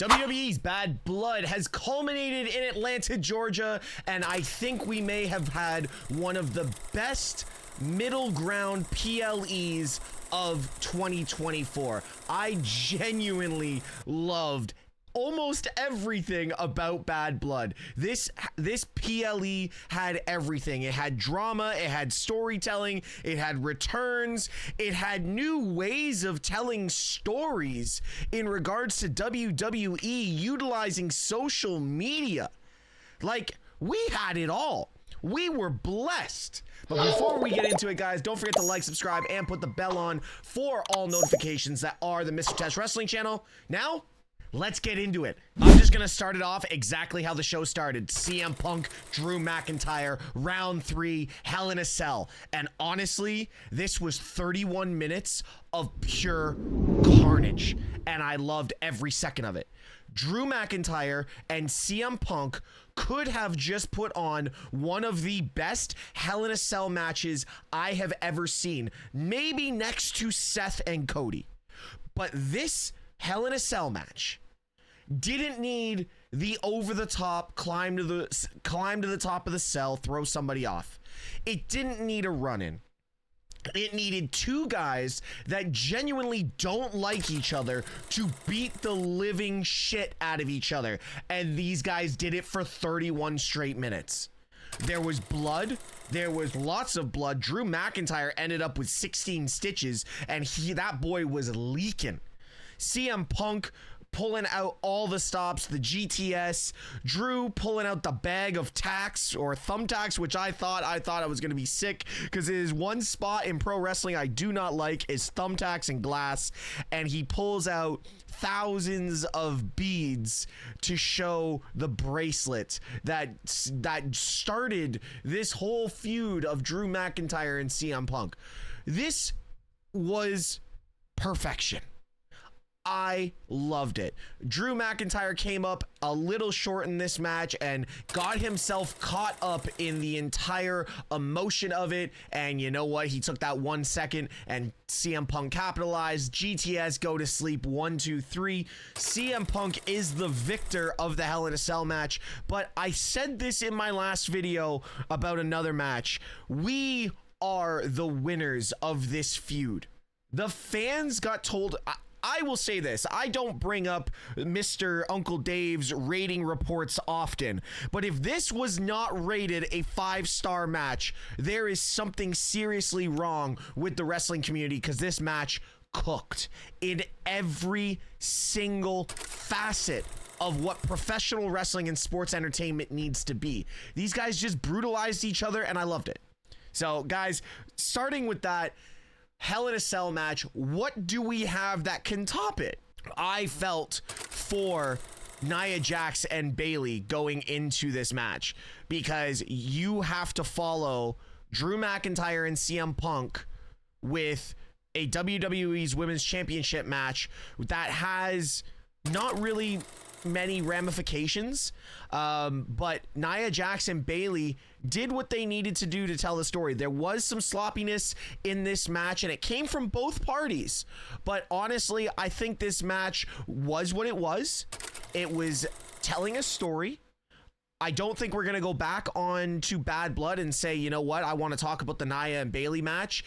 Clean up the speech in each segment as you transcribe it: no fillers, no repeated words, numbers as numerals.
WWE's Bad Blood has culminated in Atlanta, Georgia, and I think we may have had one of the best middle ground PLEs of 2024. I genuinely loved almost everything about Bad Blood. This PLE had everything. It had drama, it had storytelling, it had returns, it had new ways of telling stories in regards to WWE utilizing social media. Like, we had it all. We were blessed. But before we get into it, guys, don't forget to like, subscribe, and put the bell on for all notifications that are the MrTeshk Wrestling channel. Now, let's get into it. I'm just gonna start it off exactly how the show started. CM Punk, Drew McIntyre, round 3, Hell in a Cell. And honestly, this was 31 minutes of pure carnage, and I loved every second of it. Drew McIntyre and CM Punk could have just put on one of the best Hell in a Cell matches I have ever seen, maybe next to Seth and Cody. But this Hell in a Cell match didn't need the over-the-top climb to the top of the cell, throw somebody off. It didn't need a run-in. It needed two guys that genuinely don't like each other to beat the living shit out of each other. And these guys did it for 31 straight minutes. There was blood. There was lots of blood. Drew McIntyre ended up with 16 stitches, and that boy was leaking. CM Punk pulling out all the stops, the GTS, Drew pulling out the bag of tacks or thumbtacks, which I thought I was going to be sick, because it is one spot in pro wrestling I do not like is thumbtacks and glass, and he pulls out thousands of beads to show the bracelet that started this whole feud of Drew McIntyre and CM Punk. This was perfection. I loved it. Drew McIntyre came up a little short in this match and got himself caught up in the entire emotion of it. And you know what? He took that 1 second and CM Punk capitalized. GTS, go to sleep. 1, 2, 3. CM Punk is the victor of the Hell in a Cell match. But I said this in my last video about another match. We are the winners of this feud. The fans got told... I will say this, I don't bring up Mr. Uncle Dave's rating reports often, but if this was not rated a 5-star match, there is something seriously wrong with the wrestling community, because this match cooked in every single facet of what professional wrestling and sports entertainment needs to be. These guys just brutalized each other, and I loved it. So, guys, starting with that, Hell in a Cell match, what do we have that can top it? I felt for Nia Jax and Bailey going into this match, because you have to follow Drew McIntyre and CM Punk with a WWE's Women's Championship match that has not really many ramifications, but Nia Jax and Bailey did what they needed to do to tell the story. There was some sloppiness in this match, and it came from both parties, but honestly, I think this match was what it was. It was telling a story. I don't think we're going to go back on to Bad Blood and say, you know what, I want to talk about the Nia and Bailey match.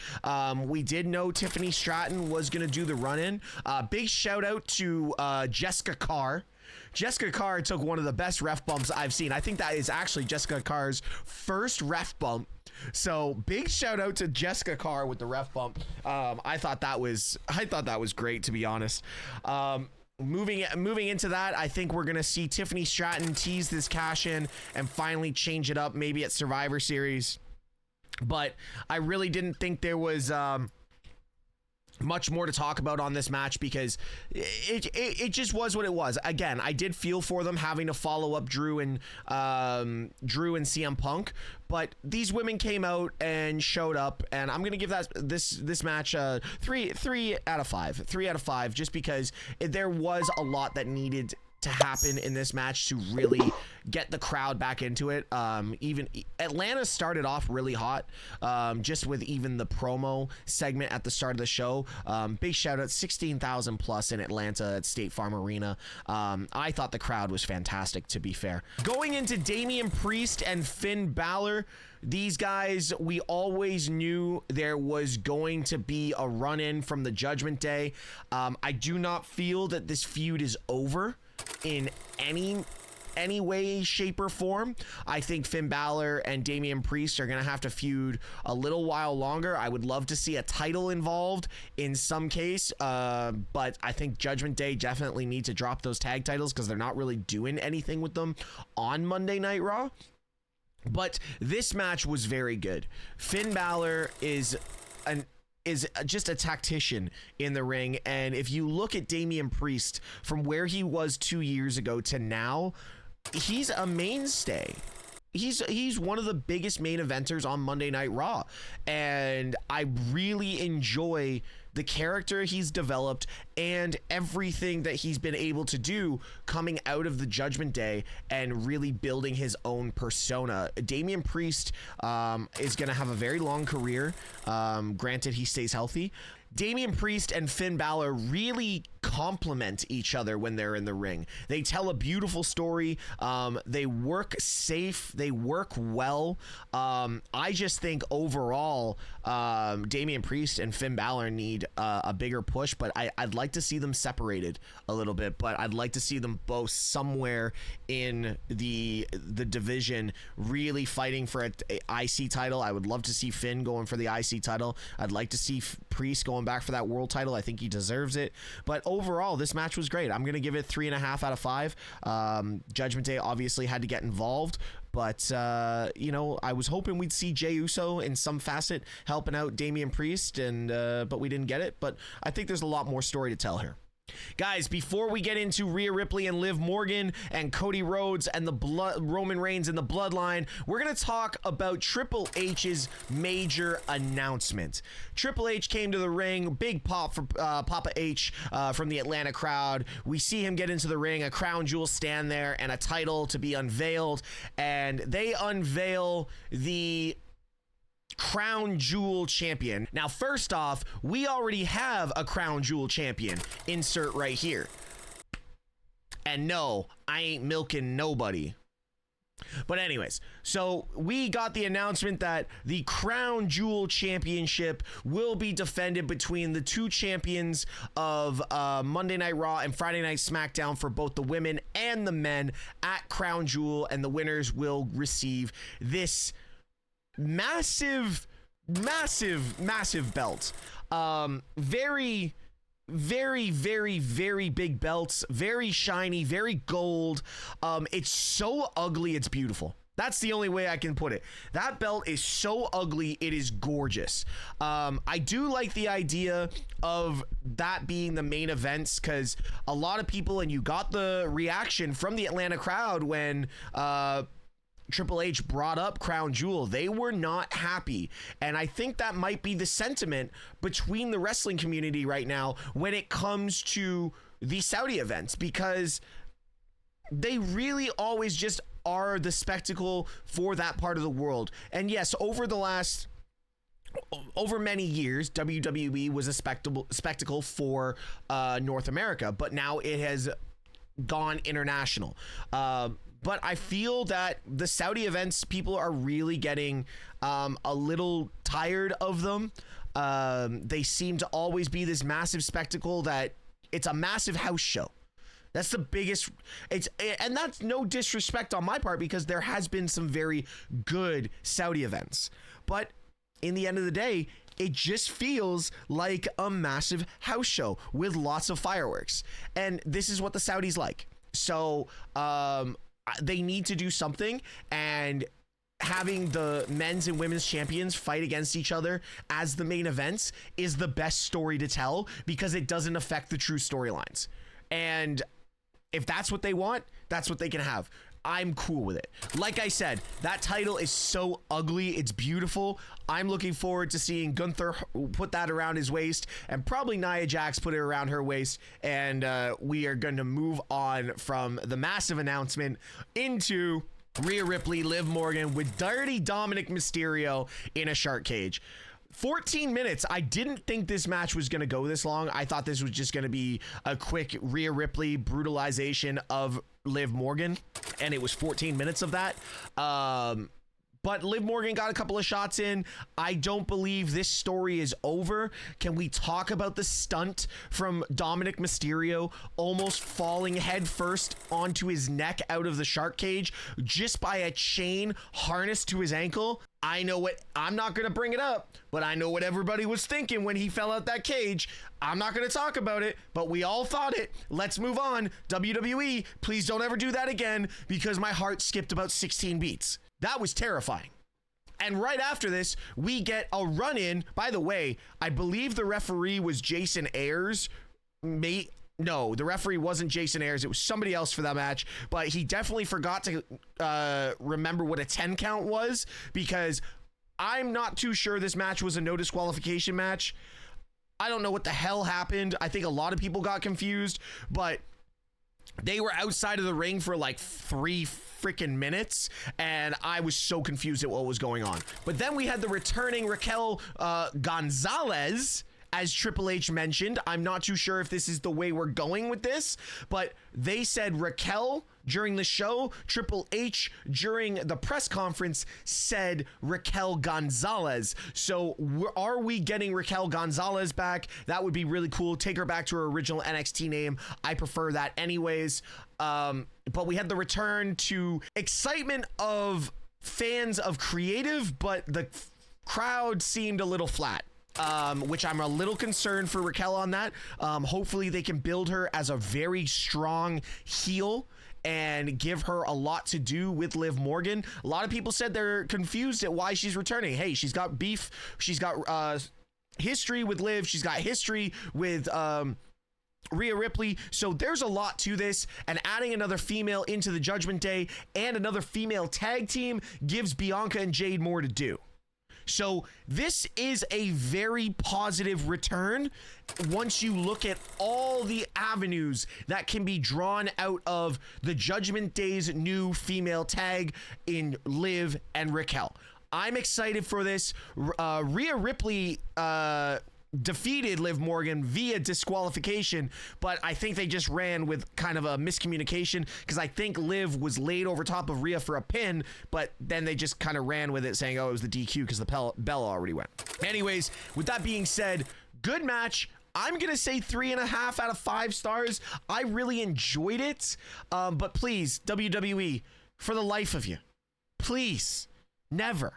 We did know Tiffany Stratton was going to do the run-in. Big shout out to Jessica Carr. Jessica Carr took one of the best ref bumps I've seen. I think that is actually Jessica Carr's first ref bump. So big shout out to Jessica Carr with the ref bump. I thought that was great, to be honest. Moving into that, I think we're gonna see Tiffany Stratton tease this cash in and finally change it up, maybe at Survivor Series. But I really didn't think there was much more to talk about on this match, because it just was what it was. Again, I did feel for them having to follow up Drew and CM Punk, but these women came out and showed up, and I'm gonna give this match 3 out of 5. 3 out of 5, just because there was a lot that needed to happen in this match to really get the crowd back into it. Even Atlanta started off really hot, just with even the promo segment at the start of the show. Big shout out, 16,000 plus in Atlanta at State Farm Arena. I thought the crowd was fantastic, to be fair. Going into Damian Priest and Finn Balor, these guys, we always knew there was going to be a run-in from the Judgment Day. I do not feel that this feud is over in any way, shape, or form. I think Finn Balor and Damian Priest are going to have to feud a little while longer. I would love to see a title involved in some case, but I think Judgment Day definitely need to drop those tag titles because they're not really doing anything with them on Monday Night Raw. But this match was very good. Finn Balor is just a tactician in the ring, and if you look at Damian Priest from where he was 2 years ago to now, he's a mainstay. He's one of the biggest main eventers on Monday Night Raw, and I really enjoy the character he's developed and everything that he's been able to do coming out of the Judgment Day and really building his own persona. Damian Priest is going to have a very long career, granted he stays healthy. Damian Priest and Finn Balor really complement each other when they're in the ring. They tell a beautiful story. They work safe. They work well. I just think overall, Damian Priest and Finn Balor need a bigger push, but I'd like to see them separated a little bit, but I'd like to see them both somewhere in the division really fighting for an IC title. I would love to see Finn going for the IC title. I'd like to see Priest going back for that world title. I think he deserves it. But overall, this match was great. I'm going to give it 3.5 out of 5. Judgment Day obviously had to get involved, but you know, I was hoping we'd see Jey Uso in some facet helping out Damian Priest, and but we didn't get it. But I think there's a lot more story to tell here. Guys, before we get into Rhea Ripley and Liv Morgan and Cody Rhodes and the Roman Reigns and the Bloodline, we're going to talk about Triple H's major announcement. Triple H came to the ring, big pop for Papa H from the Atlanta crowd. We see him get into the ring, a crown jewel stand there, and a title to be unveiled. And they unveil the Crown Jewel champion. Now, first off, we already have a Crown Jewel champion. Insert right here. And no, I ain't milking nobody. But anyways, so we got the announcement that the Crown Jewel Championship will be defended between the two champions of Monday Night Raw and Friday Night SmackDown for both the women and the men at Crown Jewel, and the winners will receive this massive belt. Very big belts, very shiny, very gold. It's so ugly, it's beautiful. That's the only way I can put it. That belt is so ugly, it is gorgeous. I do like the idea of that being the main events, because a lot of people, and you got the reaction from the Atlanta crowd when Triple H brought up Crown Jewel. They were not happy. And I think that might be the sentiment between the wrestling community right now when it comes to the Saudi events, because they really always just are the spectacle for that part of the world. And yes, over many years, WWE was a spectacle for North America, but now it has gone international. But I feel that the Saudi events, people are really getting a little tired of them. They seem to always be this massive spectacle that it's a massive house show. That's the biggest. And that's no disrespect on my part, because there has been some very good Saudi events. But in the end of the day, it just feels like a massive house show with lots of fireworks. And this is what the Saudis like. So, they need to do something, and having the men's and women's champions fight against each other as the main events is the best story to tell, because it doesn't affect the true storylines. And if that's what they want, that's what they can have. I'm cool with it. Like I said, that title is so ugly. It's beautiful. I'm looking forward to seeing Gunther put that around his waist, and probably Nia Jax put it around her waist. And we are going to move on from the massive announcement into Rhea Ripley, Liv Morgan with dirty Dominic Mysterio in a shark cage. 14 minutes. I didn't think this match was going to go this long. I thought this was just going to be a quick Rhea Ripley brutalization of Liv Morgan, and it was 14 minutes of that. But Liv Morgan got a couple of shots in. I don't believe this story is over. Can we talk about the stunt from Dominic Mysterio almost falling headfirst onto his neck out of the shark cage just by a chain harnessed to his ankle? I know what, I'm not going to bring it up, but I know what everybody was thinking when he fell out that cage. I'm not going to talk about it, but we all thought it. Let's move on. WWE, please don't ever do that again, because my heart skipped about 16 beats. That was terrifying. And right after this, we get a run-in. By the way, I believe the referee was Jason Ayers. No, the referee wasn't Jason Ayers. It was somebody else for that match. But he definitely forgot to remember what a 10 count was, because I'm not too sure this match was a no disqualification match. I don't know what the hell happened. I think a lot of people got confused, but they were outside of the ring for like 3 freaking minutes, and I was so confused at what was going on. But then we had the returning Raquel Gonzalez, as Triple H mentioned. I'm not too sure if this is the way we're going with this, but they said Raquel during the show. Triple H during the press conference said Raquel Gonzalez. So are we getting Raquel Gonzalez back? That would be really cool. Take her back to her original NXT name. I prefer that anyways. But we had the return to excitement of fans of creative, but the crowd seemed a little flat. Which I'm a little concerned for Raquel on that. Hopefully they can build her as a very strong heel and give her a lot to do with Liv Morgan. A lot of people said they're confused at why she's returning. Hey, she's got beef. She's got history with Liv. She's got history with Rhea Ripley. So there's a lot to this, and adding another female into the Judgment Day and another female tag team gives Bianca and Jade more to do. So this is a very positive return once you look at all the avenues that can be drawn out of the Judgment Day's new female tag in Liv and Raquel. I'm excited for this. Rhea Ripley defeated Liv Morgan via disqualification, but I think they just ran with kind of a miscommunication, because I think Liv was laid over top of Rhea for a pin, but then they just kind of ran with it saying, oh, it was the DQ because the bell already went. Anyways, with that being said, good match. I'm going to say 3.5 out of 5 stars. I really enjoyed it. But please, WWE, for the life of you, please never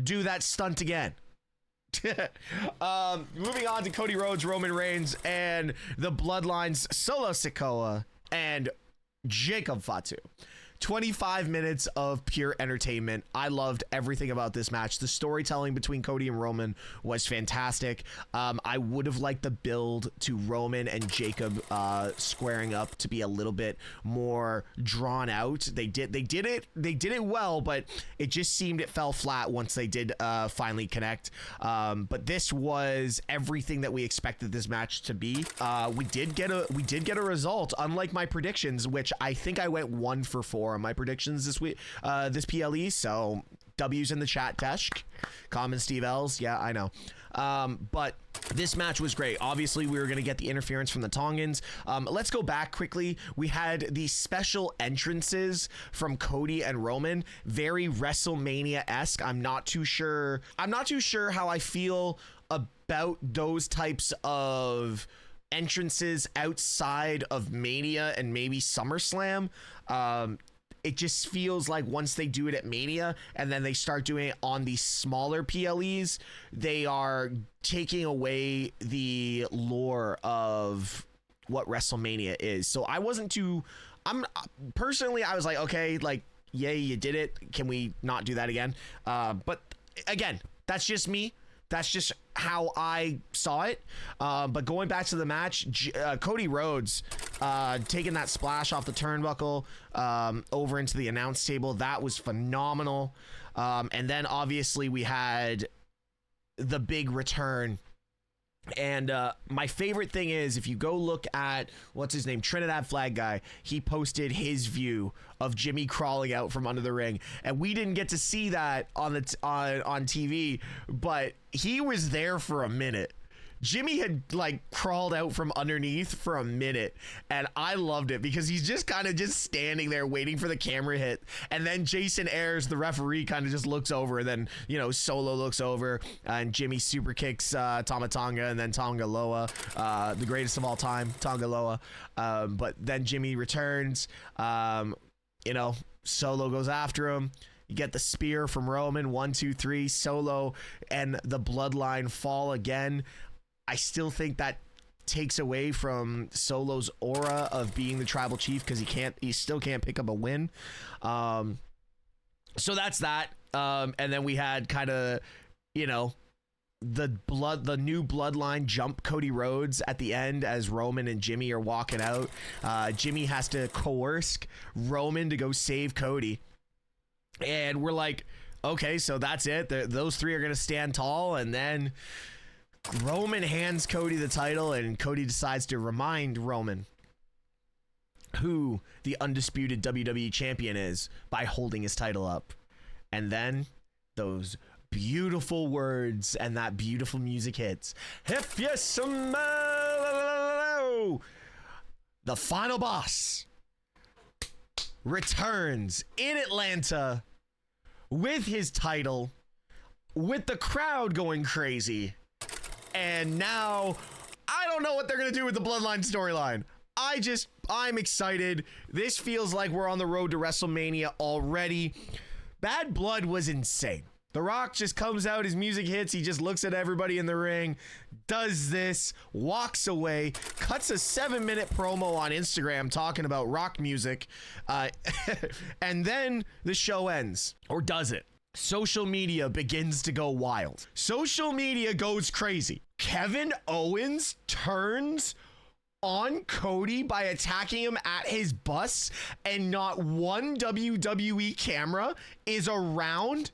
do that stunt again. Moving on to Cody Rhodes, Roman Reigns, and the Bloodlines, Solo Sikoa and Jacob Fatu. 25 minutes of pure entertainment. I loved everything about this match. The storytelling between Cody and Roman was fantastic. I would have liked the build to Roman and Jacob squaring up to be a little bit more drawn out. They did it well, but it just seemed it fell flat once they did finally connect. But this was everything that we expected this match to be. We did get a result, unlike my predictions, which I think I went 1 for 4 on my predictions this week, this PLE. So W's in the chat, Teshk. Common Steve L's. Yeah, I know. But this match was great. Obviously, we were going to get the interference from the Tongans. Let's go back quickly. We had the special entrances from Cody and Roman. Very WrestleMania-esque. I'm not too sure how I feel about those types of entrances outside of Mania and maybe SummerSlam. It just feels like once they do it at Mania and then they start doing it on the smaller PLEs, they are taking away the lore of what WrestleMania is. So I wasn't too, personally, I was like, okay, like, yay, you did it. Can we not do that again? But again, that's just me. That's just how I saw it. But going back to the match, Cody Rhodes taking that splash off the turnbuckle over into the announce table, that was phenomenal. And then obviously we had the big return. And my favorite thing is, if you go look at what's his name, Trinidad Flag Guy, he posted his view of Jimmy crawling out from under the ring, and we didn't get to see that on the on TV, but he was there for a minute. Jimmy had like crawled out from underneath for a minute, and I loved it because he's just kind of just standing there waiting for the camera hit, and then Jason Ayers, the referee, kind of just looks over, and then, you know, Solo looks over, and Jimmy super kicks Tama Tonga, and then Tonga Loa, the greatest of all time, Tonga Loa. But then Jimmy returns, you know, Solo goes after him. You get the spear from Roman, 1, 2, 3, Solo and the Bloodline fall again. I still think that takes away from Solo's aura of being the tribal chief, because he still can't pick up a win. So that's that. And then we had kind of, you know, the new Bloodline jump Cody Rhodes at the end as Roman and Jimmy are walking out. Jimmy has to coerce Roman to go save Cody. And we're like, okay, so that's it. Those three are going to stand tall. And then Roman hands Cody the title, and Cody decides to remind Roman who the undisputed WWE champion is by holding his title up. And then those beautiful words and that beautiful music hits. If you smell, the final boss returns in Atlanta with his title, with the crowd going crazy. And now I don't know what they're going to do with the Bloodline storyline. I'm excited. This feels like we're on the road to WrestleMania already. Bad Blood was insane. The Rock just comes out, his music hits, he just looks at everybody in the ring, does this, walks away, cuts a 7-minute promo on Instagram talking about rock music, and then the show ends. Or does it? Social media begins to go wild. Social media goes crazy. Kevin Owens turns on Cody by attacking him at his bus, and not one WWE camera is around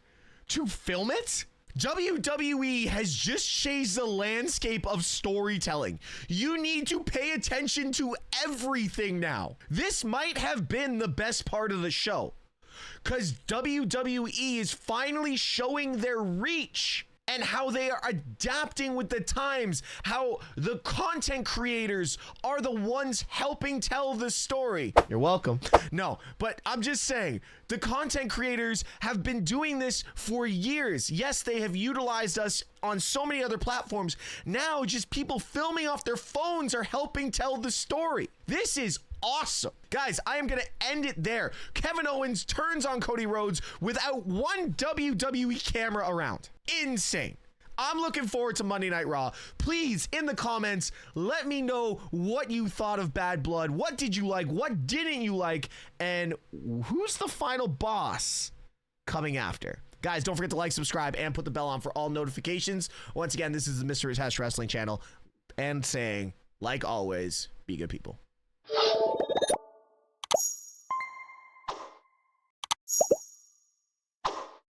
to film it. WWE has just changed the landscape of storytelling. You need to pay attention to everything now. This might have been the best part of the show, because WWE is finally showing their reach and how they are adapting with the times, how the content creators are the ones helping tell the story. You're welcome. No, but I'm just saying, the content creators have been doing this for years. Yes, they have utilized us on so many other platforms. Now, just people filming off their phones are helping tell the story. This is awesome. Guys, I am going to end it there. Kevin Owens turns on Cody Rhodes without one WWE camera around. Insane. I'm looking forward to Monday Night Raw. Please, in the comments, let me know what you thought of Bad Blood. What did you like? What didn't you like? And who's the final boss coming after? Guys, don't forget to like, subscribe, and put the bell on for all notifications. Once again, this is the MrTeshk Wrestling channel. And saying, like always, be good people.